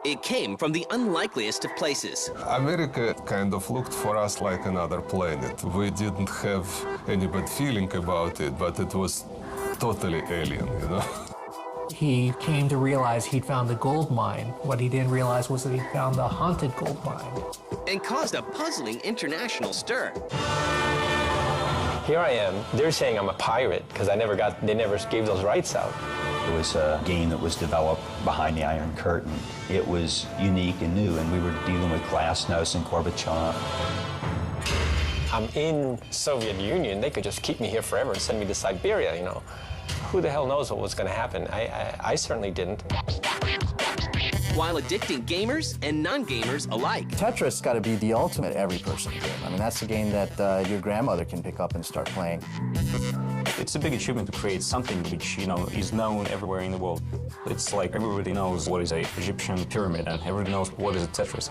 It came from the unlikeliest of places. America kind of looked for us like another planet. We didn't have any bad feeling about it, but it was totally alien, you know? He came to realize he'd found a gold mine. What he didn't realize was that he'd found a haunted gold mine. And caused a puzzling international stir. Here I am. They're saying I'm a pirate because they never gave those rights out. It was a game that was developed behind the Iron Curtain. It was unique and new, and we were dealing with Glasnost and Gorbachev. I'm in Soviet Union. They could just keep me here forever and send me to Siberia, you know. Who the hell knows what was going to happen? I certainly didn't. While addicting gamers and non-gamers alike. Tetris got to be the ultimate every-person game. I mean, that's a game that your grandmother can pick up and start playing. It's a big achievement to create something which, you know, is known everywhere in the world. It's like everybody knows what is an Egyptian pyramid and everybody knows what is a Tetris.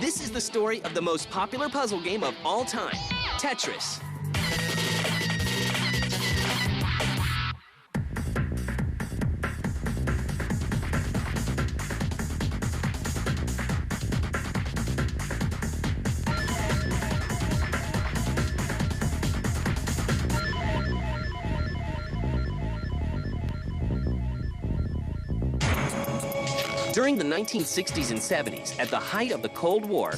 This is the story of the most popular puzzle game of all time, Tetris. During the 1960s and 70s, at the height of the Cold War,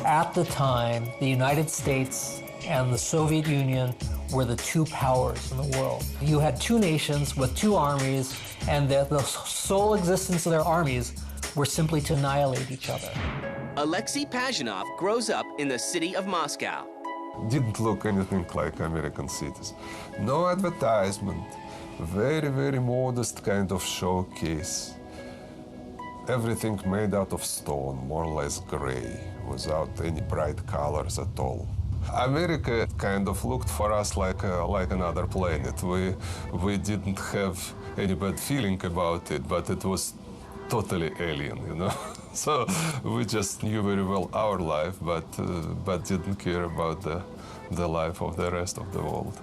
At the time, the United States and the Soviet Union were the two powers in the world. You had two nations with two armies, and the sole existence of their armies were simply to annihilate each other. Alexei Pajitnov grows up in the city of Moscow. Didn't look anything like American cities. No advertisement. Very, very modest kind of showcase. Everything made out of stone, more or less gray, without any bright colors at all. America kind of looked for us like another planet. We didn't have any bad feeling about it, but it was totally alien, you know. So we just knew very well our life, but didn't care about the life of the rest of the world.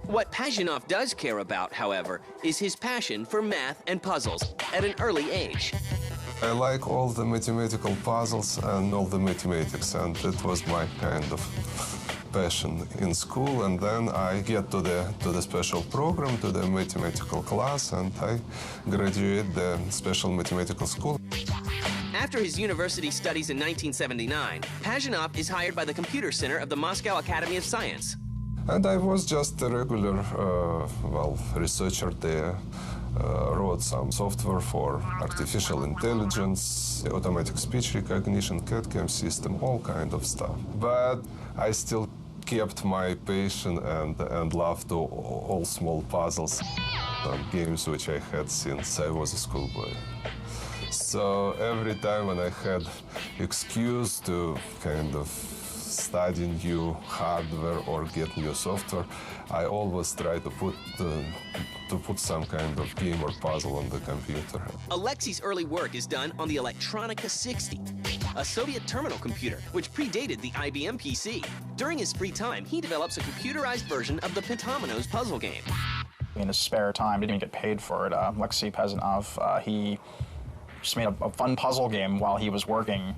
What Pajitnov does care about, however, is his passion for math and puzzles at an early age. I like all the mathematical puzzles and all the mathematics, and it was my kind of passion in school. And then I get to the special program, to the mathematical class, and I graduate the special mathematical school. After his university studies in 1979, Pajitnov is hired by the Computer Center of the Moscow Academy of Science. And I was just a regular, researcher there. Wrote some software for artificial intelligence, automatic speech recognition, CAD/CAM system, all kind of stuff. But I still kept my passion and love to all small puzzles and games which I had since I was a schoolboy. So every time when I had excuse to kind of study new hardware or get new software, I always try to put some kind of game or puzzle on the computer. Alexei's early work is done on the Electronica 60, a Soviet terminal computer which predated the IBM PC. During his free time, he develops a computerized version of the Pentomino's puzzle game. In his spare time, didn't even get paid for it. Alexei Pajitnov, he just made a fun puzzle game while he was working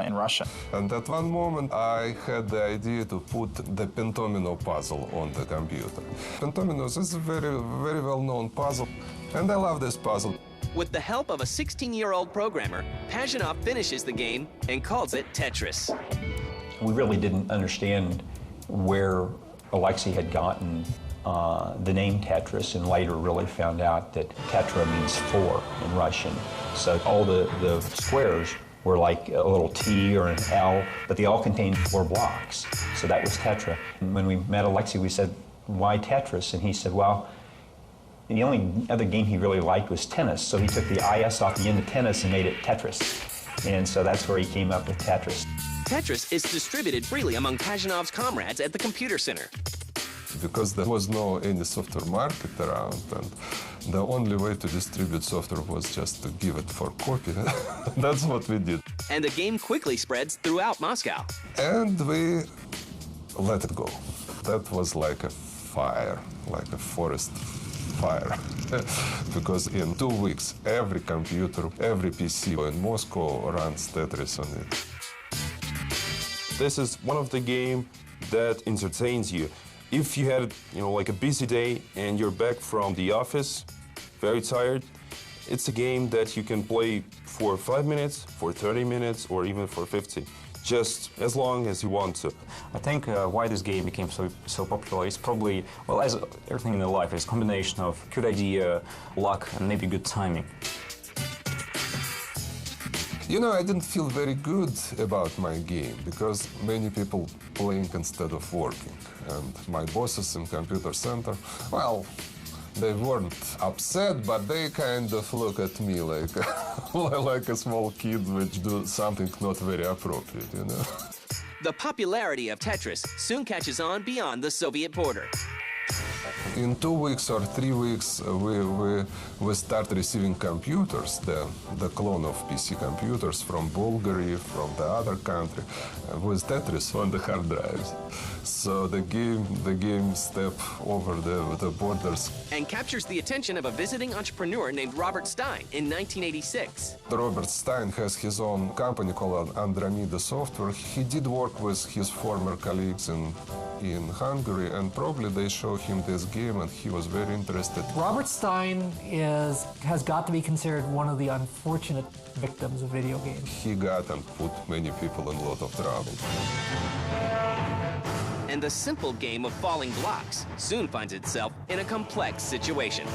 in Russia. And at one moment, I had the idea to put the Pentomino puzzle on the computer. Pentomino's is a very, very well-known puzzle, and I love this puzzle. With the help of a 16-year-old programmer, Pajitnov finishes the game and calls it Tetris. We really didn't understand where Alexei had gotten the name Tetris, and later really found out that tetra means four in Russian. So all the squares were like a little T or an L, but they all contained 4 blocks. So that was tetra. And when we met Alexei, we said, why Tetris? And he said, well, the only other game he really liked was tennis. So he took the IS off the end of tennis and made it Tetris. And so that's where he came up with Tetris. Tetris is distributed freely among Pajitnov's comrades at the Computer Center. Because there was no any software market around, and the only way to distribute software was just to give it for copy. That's what we did. And the game quickly spreads throughout Moscow. And we let it go. That was like a fire, like a forest fire. because in 2 weeks, every computer, every PC in Moscow runs Tetris on it. This is one of the games that entertains you. If you had, like a busy day and you're back from the office, very tired, it's a game that you can play for 5 minutes, for 30 minutes, or even for 50, just as long as you want to. I think why this game became so popular is probably, well, as everything in life, is a combination of good idea, luck, and maybe good timing. I didn't feel very good about my game because many people playing instead of working. And my bosses in computer center, well, they weren't upset, but they kind of look at me like, like a small kid which do something not very appropriate, The popularity of Tetris soon catches on beyond the Soviet border. In 2 weeks or 3 weeks, we start receiving computers, the clone of PC computers from Bulgaria, from the other country, with Tetris on the hard drives. So the game step over the borders. And captures the attention of a visiting entrepreneur named Robert Stein in 1986. Robert Stein has his own company called Andromeda Software. He did work with his former colleagues in Hungary, and probably they showed him this game and he was very interested. Robert Stein has got to be considered one of the unfortunate victims of video games. He got and put many people in a lot of trouble. And the simple game of falling blocks soon finds itself in a complex situation.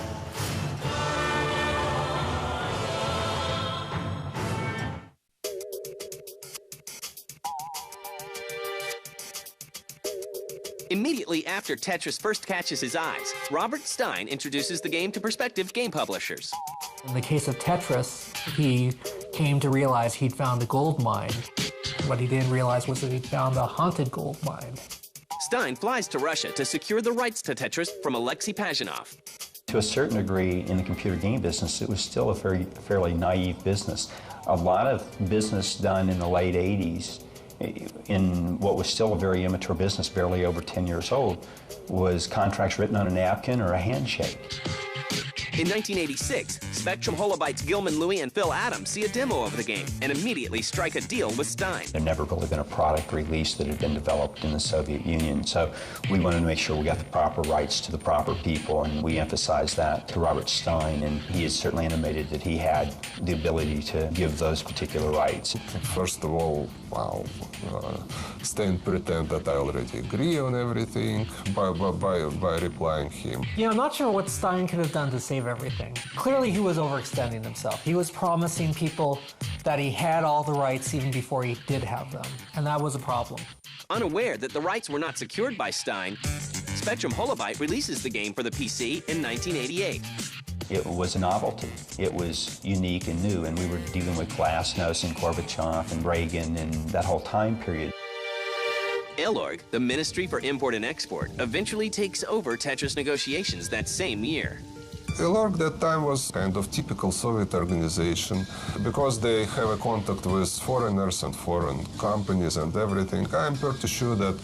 Immediately after Tetris first catches his eyes, Robert Stein introduces the game to prospective game publishers. In the case of Tetris, he came to realize he'd found a gold mine. What he didn't realize was that he'd found a haunted gold mine. Stein flies to Russia to secure the rights to Tetris from Alexei Pajitnov. To a certain degree, in the computer game business, it was still a fairly naive business. A lot of business done in the late 80s, in what was still a very immature business, barely over 10 years old, was contracts written on a napkin or a handshake. In 1986, Spectrum Holobyte's Gilman Louie and Phil Adams see a demo of the game and immediately strike a deal with Stein. There never really been a product release that had been developed in the Soviet Union, so we wanted to make sure we got the proper rights to the proper people, and we emphasized that to Robert Stein, and he is certainly intimated that he had the ability to give those particular rights. First of all, Stein pretended that I already agree on everything by replying him. I'm not sure what Stein could have done to save everything. Clearly he was overextending himself. He was promising people that he had all the rights even before he did have them, and that was a problem. Unaware that the rights were not secured by Stein, Spectrum Holobyte releases the game for the PC in 1988. It was a novelty. It was unique and new, and we were dealing with Glasnost and Gorbachev and Reagan and that whole time period. Elorg, the Ministry for Import and Export, eventually takes over Tetris negotiations that same year. Elorg that time was kind of typical Soviet organization because they have a contact with foreigners and foreign companies and everything. I'm pretty sure that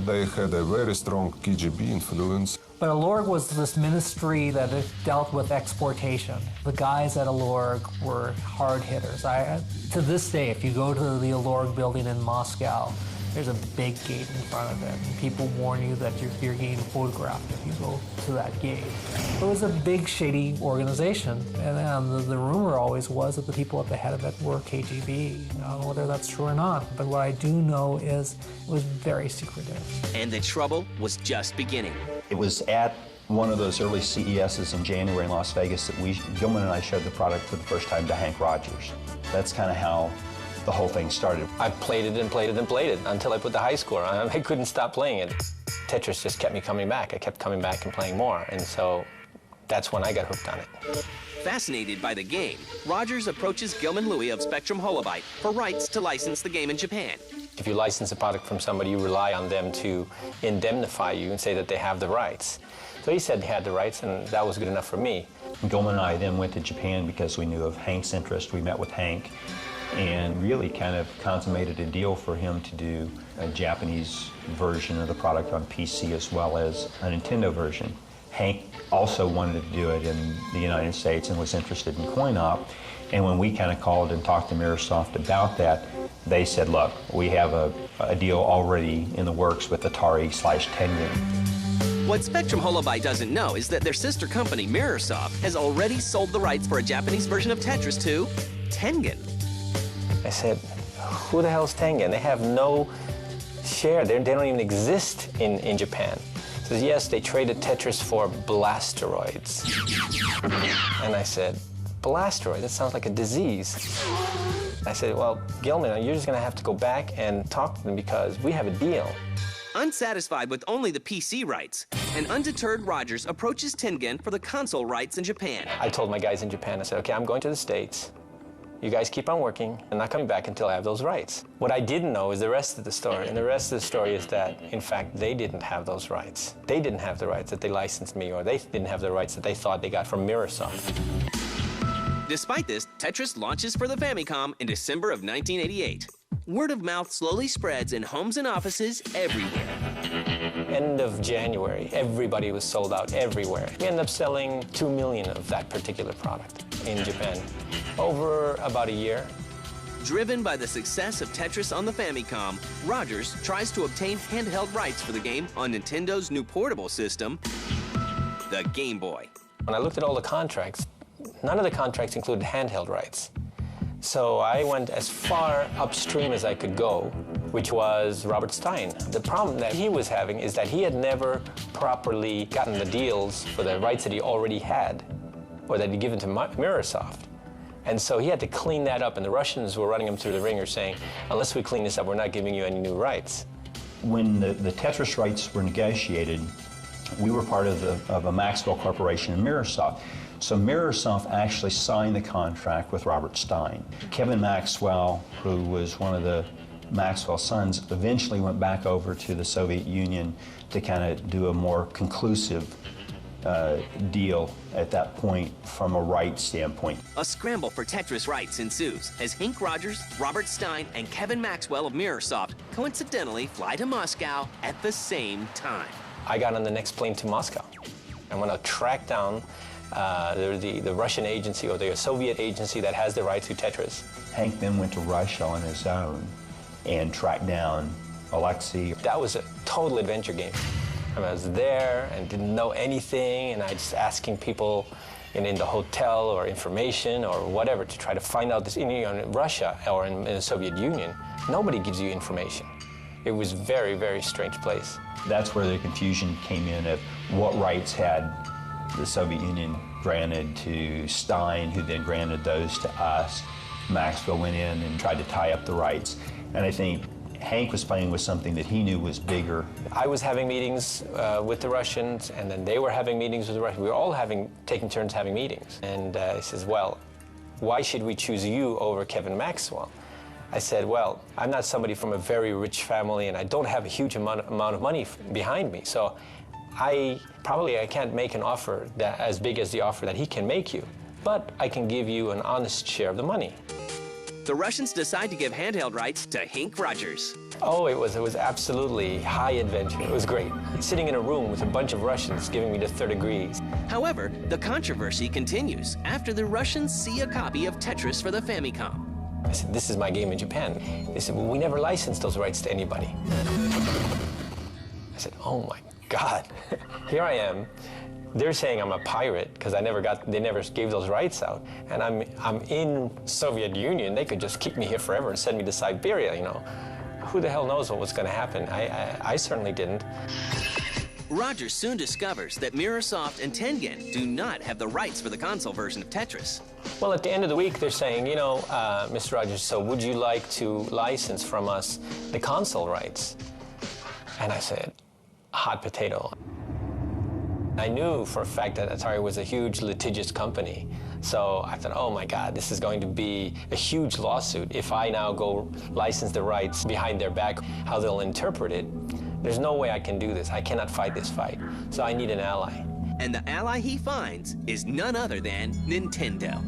they had a very strong KGB influence. But Elorg was this ministry that dealt with exportation. The guys at Elorg were hard hitters. To this day, if you go to the Elorg building in Moscow, there's a big gate in front of it. And people warn you that you're getting photographed if you go to that gate. It was a big, shady organization. And the rumor always was that the people at the head of it were KGB. I don't know whether that's true or not. But what I do know is it was very secretive. And the trouble was just beginning. It was at one of those early CESs in January in Las Vegas that Gilman and I showed the product for the first time to Hank Rogers. That's kind of how the whole thing started. I played it and played it and played it until I put the high score on. I couldn't stop playing it. Tetris just kept me coming back. I kept coming back and playing more, and so that's when I got hooked on it. Fascinated by the game, Rogers approaches Gilman Louie of Spectrum Holobyte for rights to license the game in Japan. If you license a product from somebody, you rely on them to indemnify you and say that they have the rights. So he said he had the rights, and that was good enough for me. Gilman and I then went to Japan because we knew of Hank's interest. We met with Hank and really kind of consummated a deal for him to do a Japanese version of the product on PC as well as a Nintendo version. Hank also wanted to do it in the United States and was interested in coin-op. And when we kind of called and talked to Microsoft about that, they said, look, we have a deal already in the works with Atari/Tengen. What Spectrum Holobyte doesn't know is that their sister company, Mirrorsoft, has already sold the rights for a Japanese version of Tetris to Tengen. I said, who the hell is Tengen? They have no share. They don't even exist in Japan. He says, yes, they traded Tetris for blasteroids. And I said, blasteroid? That sounds like a disease. I said, well, Gilman, you're just going to have to go back and talk to them because we have a deal. Unsatisfied with only the PC rights, an undeterred Rogers approaches Tengen for the console rights in Japan. I told my guys in Japan, I said, okay, I'm going to the States. You guys keep on working. I'm not coming back until I have those rights. What I didn't know is the rest of the story. And the rest of the story is that, in fact, they didn't have those rights. They didn't have the rights that they licensed me, or they didn't have the rights that they thought they got from Mirrorsoft. Despite this, Tetris launches for the Famicom in December of 1988. Word of mouth slowly spreads in homes and offices everywhere. End of January, everybody was sold out everywhere. We ended up selling 2 million of that particular product in Japan over about a year. Driven by the success of Tetris on the Famicom, Rogers tries to obtain handheld rights for the game on Nintendo's new portable system, the Game Boy. When I looked at all the contracts, none of the contracts included handheld rights. So I went as far upstream as I could go, which was Robert Stein. The problem that he was having is that he had never properly gotten the deals for the rights that he already had, or that he'd given to Mirrorsoft. And so he had to clean that up, and the Russians were running him through the ringer saying, unless we clean this up, we're not giving you any new rights. When the Tetris rights were negotiated, we were part of a Maxwell Corporation and Mirrorsoft. So Mirrorsoft actually signed the contract with Robert Stein. Kevin Maxwell, who was one of the Maxwell sons, eventually went back over to the Soviet Union to kind of do a more conclusive deal at that point from a rights standpoint. A scramble for Tetris rights ensues as Hank Rogers, Robert Stein, and Kevin Maxwell of Mirrorsoft coincidentally fly to Moscow at the same time. I got on the next plane to Moscow. I'm going to track down the Russian agency or the Soviet agency that has the rights to Tetris. Hank then went to Russia on his own and tracked down Alexei. That was a total adventure game. I was there and didn't know anything, and I was just asking people in the hotel or information or whatever to try to find out this. In Russia or in the Soviet Union, nobody gives you information. It was a very, very strange place. That's where the confusion came in of what rights had the Soviet Union granted to Stein, who then granted those to us. Maxwell went in and tried to tie up the rights. And I think Hank was playing with something that he knew was bigger. I was having meetings with the Russians, and then they were having meetings with the Russians. We were all taking turns having meetings. And he says, well, why should we choose you over Kevin Maxwell? I said, well, I'm not somebody from a very rich family, and I don't have a huge amount of money behind me. So I can't make an offer as big as the offer that he can make you, but I can give you an honest share of the money. The Russians decide to give handheld rights to Hank Rogers. Oh, it was absolutely high adventure. It was great. Sitting in a room with a bunch of Russians giving me the third degrees. However, the controversy continues after the Russians see a copy of Tetris for the Famicom. I said, this is my game in Japan. They said, well, we never licensed those rights to anybody. I said, oh my God. Here I am. They're saying I'm a pirate because they never gave those rights out. And I'm in Soviet Union. They could just keep me here forever and send me to Siberia, you know. Who the hell knows what was going to happen? I certainly didn't. Rogers soon discovers that Mirrorsoft and Tengen do not have the rights for the console version of Tetris. Well, at the end of the week, they're saying, you know, Mr. Rogers, so would you like to license from us the console rights? And I said, hot potato. I knew for a fact that Atari was a huge litigious company. So I thought, oh my God, this is going to be a huge lawsuit. If I now go license the rights behind their back, how they'll interpret it, there's no way I can do this. I cannot fight this fight. So I need an ally. And the ally he finds is none other than Nintendo.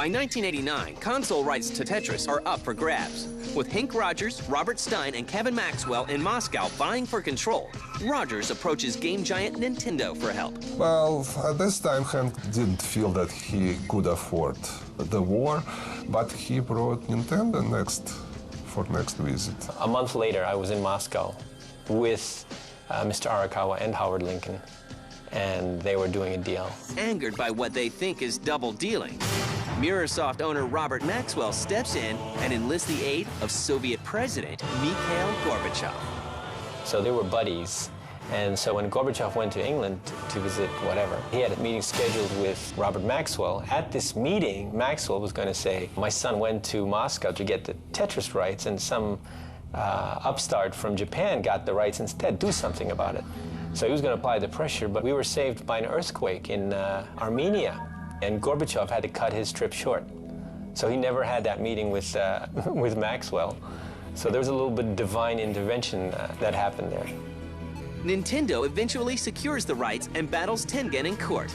By 1989, console rights to Tetris are up for grabs. With Hank Rogers, Robert Stein, and Kevin Maxwell in Moscow vying for control, Rogers approaches game giant Nintendo for help. Well, at this time, Hank didn't feel that he could afford the war, but he brought Nintendo for next visit. A month later, I was in Moscow with Mr. Arakawa and Howard Lincoln, and they were doing a deal. Angered by what they think is double dealing, Mirrorsoft owner Robert Maxwell steps in and enlists the aid of Soviet President Mikhail Gorbachev. So they were buddies. And so when Gorbachev went to England to visit whatever, he had a meeting scheduled with Robert Maxwell. At this meeting, Maxwell was going to say, my son went to Moscow to get the Tetris rights, and some upstart from Japan got the rights instead. Do something about it. So he was going to apply the pressure, but we were saved by an earthquake in Armenia, and Gorbachev had to cut his trip short. So he never had that meeting with, with Maxwell. So there was a little bit of divine intervention that happened there. Nintendo eventually secures the rights and battles Tengen in court.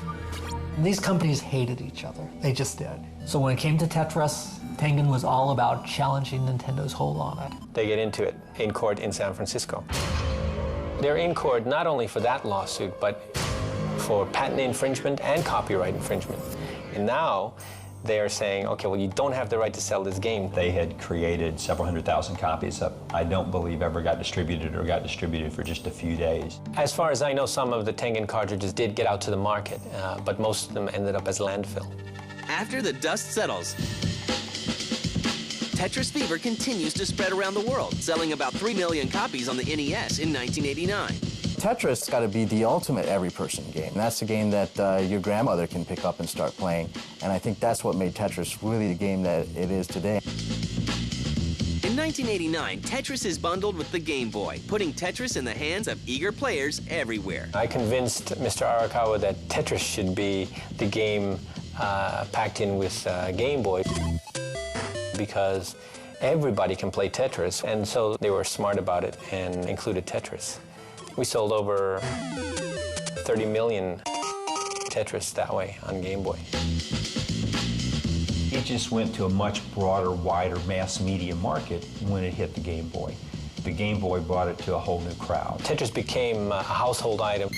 These companies hated each other. They just did. So when it came to Tetris, Tengen was all about challenging Nintendo's hold on it. They get into it in court in San Francisco. They're in court not only for that lawsuit, but for patent infringement and copyright infringement. And now they are saying, okay, well, you don't have the right to sell this game. They had created several 100,000 copies that I don't believe ever got distributed or got distributed for just a few days. As far as I know, some of the Tengen cartridges did get out to the market, but most of them ended up as landfill. After the dust settles, Tetris fever continues to spread around the world, selling about 3 million copies on the NES in 1989. Tetris got to be the ultimate every-person game. That's the game that your grandmother can pick up and start playing. And I think that's what made Tetris really the game that it is today. In 1989, Tetris is bundled with the Game Boy, putting Tetris in the hands of eager players everywhere. I convinced Mr. Arakawa that Tetris should be the game packed in with Game Boy, because everybody can play Tetris, and so they were smart about it and included Tetris. We sold over 30 million Tetris that way on Game Boy. It just went to a much broader, wider mass media market when it hit the Game Boy. The Game Boy brought it to a whole new crowd. Tetris became a household item.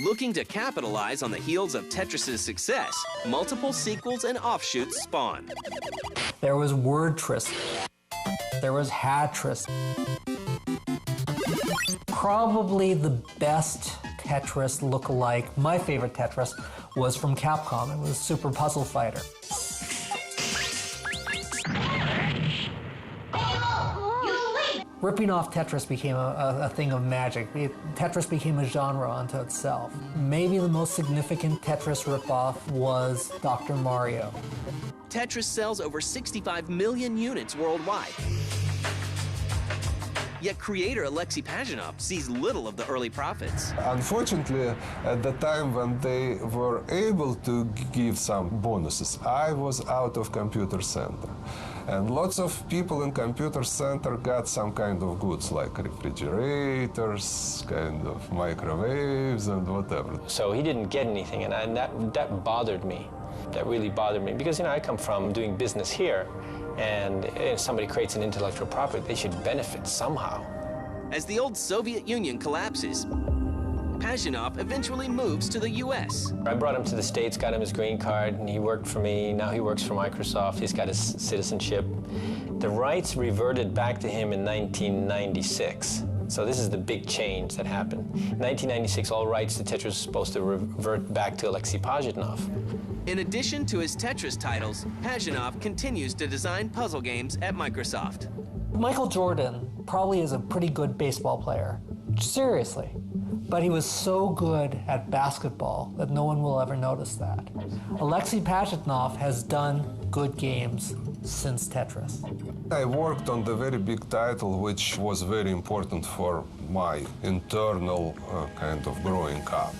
Looking to capitalize on the heels of Tetris's success, multiple sequels and offshoots spawned. There was Wordtris. There was Hatris. Probably the best Tetris look-alike, my favorite Tetris, was from Capcom. It was Super Puzzle Fighter. Ripping off Tetris became a thing of magic. Tetris became a genre unto itself. Maybe the most significant Tetris ripoff was Dr. Mario. Tetris sells over 65 million units worldwide. Yet creator Alexei Pajitnov sees little of the early profits. Unfortunately, at the time when they were able to give some bonuses, I was out of computer center. And lots of people in computer center got some kind of goods like refrigerators, kind of microwaves and whatever. So he didn't get anything, and that bothered me. That really bothered me, because I come from doing business here, and if somebody creates an intellectual property, they should benefit somehow. As the old Soviet Union collapses, Pajitnov eventually moves to the U.S. I brought him to the States, got him his green card, and he worked for me. Now he works for Microsoft. He's got his citizenship. The rights reverted back to him in 1996. So this is the big change that happened. In 1996, all rights to Tetris were supposed to revert back to Alexei Pajitnov. In addition to his Tetris titles, Pajitnov continues to design puzzle games at Microsoft. Michael Jordan probably is a pretty good baseball player, seriously. But he was so good at basketball that no one will ever notice that. Alexei Pajitnov has done good games since Tetris. I worked on the very big title, which was very important for my internal kind of growing up.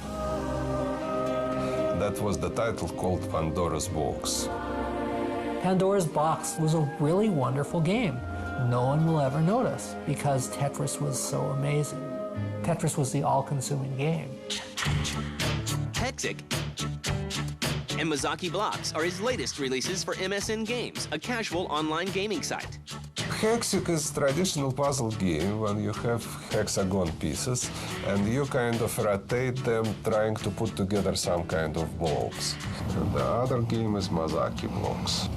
That was the title called Pandora's Box. Pandora's Box was a really wonderful game. No one will ever notice because Tetris was so amazing. Tetris was the all-consuming game. Hectic. And Mozaki Blocks are his latest releases for MSN Games, a casual online gaming site. Hexic is traditional puzzle game when you have hexagon pieces and you kind of rotate them trying to put together some kind of blocks. And the other game is Mozaki Blocks.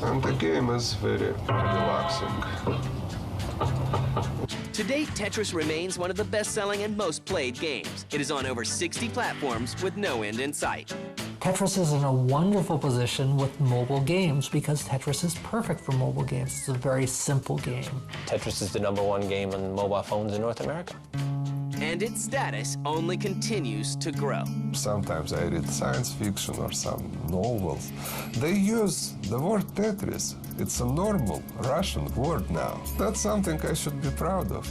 And the game is very relaxing. To date, Tetris remains one of the best-selling and most played games. It is on over 60 platforms with no end in sight. Tetris is in a wonderful position with mobile games because Tetris is perfect for mobile games. It's a very simple game. Tetris is the #1 game on mobile phones in North America. And its status only continues to grow. Sometimes I read science fiction or some novels. They use the word Tetris. It's a normal Russian word now. That's something I should be proud of.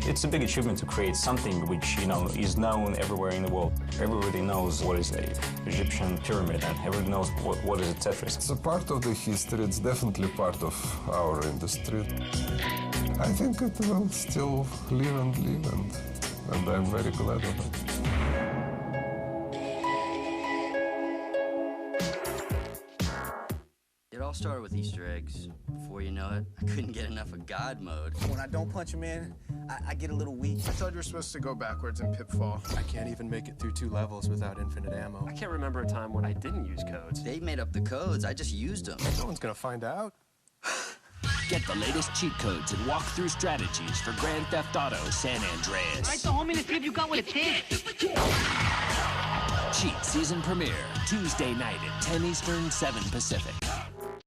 It's a big achievement to create something which, is known everywhere in the world. Everybody knows what is an Egyptian pyramid, and everybody knows what is a Tetris. It's a part of the history. It's definitely part of our industry. I think it will still live and live, and I'm very glad of it. It all started with Easter eggs. Before you know it, I couldn't get enough of God mode. When I don't punch them in, I get a little weak. I thought you were supposed to go backwards in Pitfall. I can't even make it through 2 levels without infinite ammo. I can't remember a time when I didn't use codes. They made up the codes. I just used them. No one's gonna find out. Get the latest cheat codes and walk-through strategies for Grand Theft Auto San Andreas. Write the homie to see if you got what it takes. Cheat season premiere, Tuesday night at 10 Eastern, 7 Pacific.